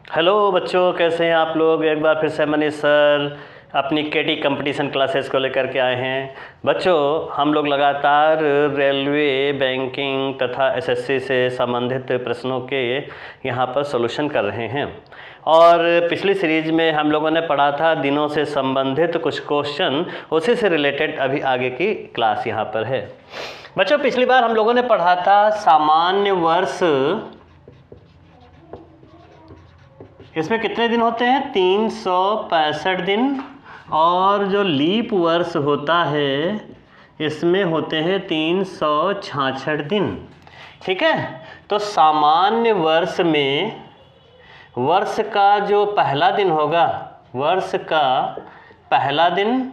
Hello बच्चों, कैसे हैं आप लोग। एक बार फिर से मनीष सर अपनी केटी कंपटीशन क्लासेस को लेकर के आए हैं। बच्चों, हम लोग लगातार रेलवे, बैंकिंग तथा एसएससी से संबंधित प्रश्नों के यहाँ पर सॉल्यूशन कर रहे हैं। और पिछली सीरीज में हम लोगों ने पढ़ा था दिनों से संबंधित कुछ क्वेश्चन, उसी से रिलेटेड अभी आगे की क्लास यहाँ पर है। बच्चों, पिछली बार हम लोगों ने पढ़ा था सामान्य वर्ष, इसमें कितने दिन होते हैं? 365 दिन। और जो लीप वर्ष होता है इसमें होते हैं 366 दिन। ठीक है। तो सामान्य वर्ष में वर्ष का जो पहला दिन होगा, वर्ष का पहला दिन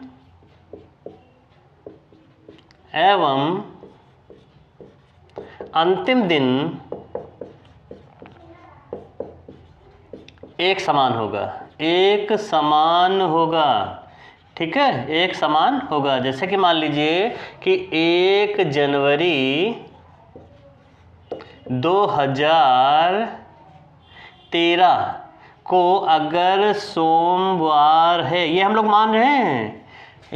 एवं अंतिम दिन एक समान होगा, एक समान होगा। ठीक है, एक समान होगा। जैसे कि मान लीजिए कि 1 जनवरी 2013 को अगर सोमवार है, ये हम लोग मान रहे हैं,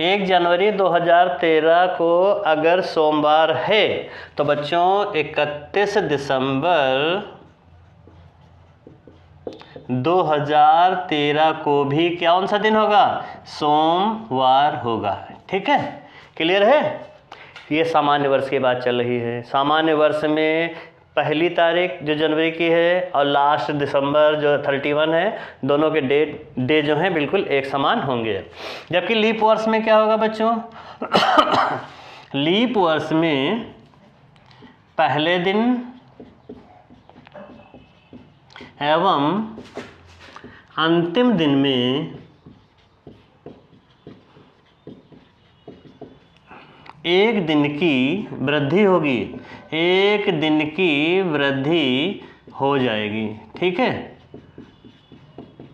1 जनवरी 2013 को अगर सोमवार है तो बच्चों 31 दिसंबर 2013 को भी कौन सा दिन होगा? सोमवार होगा। ठीक है, क्लियर है। ये सामान्य वर्ष की बात चल रही है। सामान्य वर्ष में पहली तारीख जो जनवरी की है और लास्ट दिसंबर जो 31 है, दोनों के डे जो हैं बिल्कुल एक समान होंगे। जबकि लीप वर्ष में क्या होगा बच्चों? लीप वर्ष में पहले दिन एवं अंतिम दिन में एक दिन की वृद्धि होगी, एक दिन की वृद्धि हो जाएगी। ठीक है,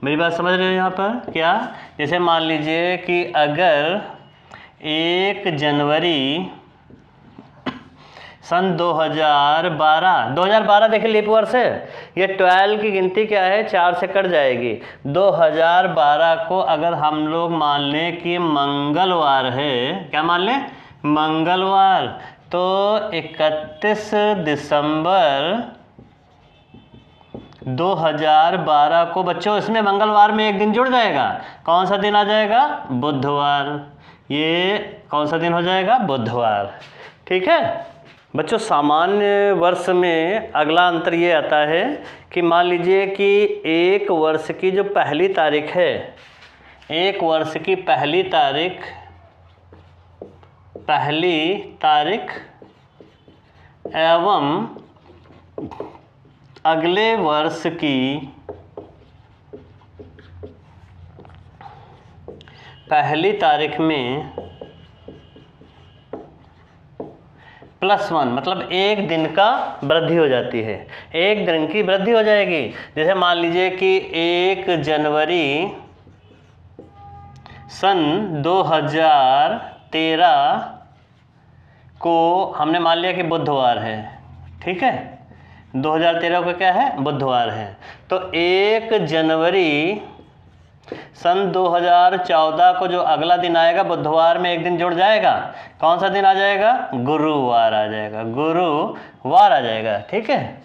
मेरी बात समझ रहे हो यहाँ पर? क्या, जैसे मान लीजिए कि अगर 1 जनवरी सन 2012 देखिए लीप वर्ष है, ये 12 की गिनती क्या है? 4 से कट जाएगी। 2012 को अगर हम लोग मान लें कि मंगलवार है, क्या मान लें? मंगलवार, तो 31 दिसंबर 2012 को बच्चों इसमें मंगलवार में एक दिन जुड़ जाएगा। कौन सा दिन आ जाएगा? बुधवार। ये कौन सा दिन हो जाएगा? बुधवार। ठीक है बच्चों, सामान्य वर्ष में अगला अंतर ये आता है कि मान लीजिए कि एक वर्ष की जो पहली तारीख है, एक वर्ष की पहली तारीख एवं अगले वर्ष की पहली तारीख में +1, मतलब एक दिन का वृद्धि हो जाती है, एक दिन की वृद्धि हो जाएगी। जैसे मान लीजिए कि 1 जनवरी सन 2013 को हमने मान लिया कि बुधवार है। ठीक है, 2013 को क्या है? बुधवार है। तो 1 जनवरी सन 2014 को जो अगला दिन आएगा, बुधवार में एक दिन जुड़ जाएगा। कौन सा दिन आ जाएगा? गुरुवार आ जाएगा, गुरुवार आ जाएगा। ठीक है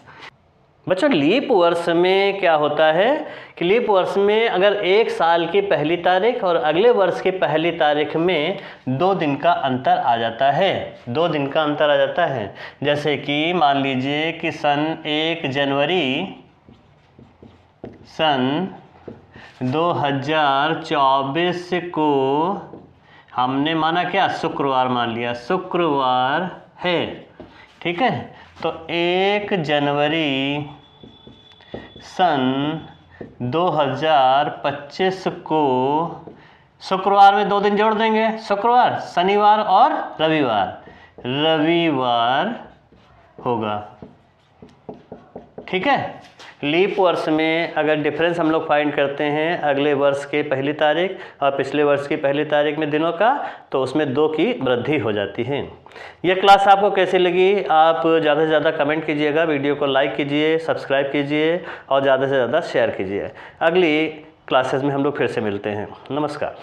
बच्चों, लीप वर्ष में क्या होता है कि लीप वर्ष में अगर एक साल की पहली तारीख और अगले वर्ष की पहली तारीख में 2 दिन का अंतर आ जाता है, 2 दिन का अंतर आ जाता है। जैसे कि मान लीजिए कि सन 1 जनवरी सन 2024 को हमने माना क्या? शुक्रवार मान लिया, शुक्रवार है। ठीक है, तो 1 जनवरी सन 2025 को शुक्रवार में 2 दिन जोड़ देंगे, शुक्रवार, शनिवार और रविवार, रविवार होगा। ठीक है। लीप वर्ष में अगर डिफरेंस हम लोग फाइंड करते हैं अगले वर्ष के पहली तारीख और पिछले वर्ष की पहली तारीख में दिनों का, तो उसमें 2 की वृद्धि हो जाती है। यह क्लास आपको कैसी लगी? आप ज़्यादा से ज़्यादा कमेंट कीजिएगा, वीडियो को लाइक कीजिए, सब्सक्राइब कीजिए और ज़्यादा से ज़्यादा शेयर कीजिए। अगली क्लासेस में हम लोग फिर से मिलते हैं। नमस्कार।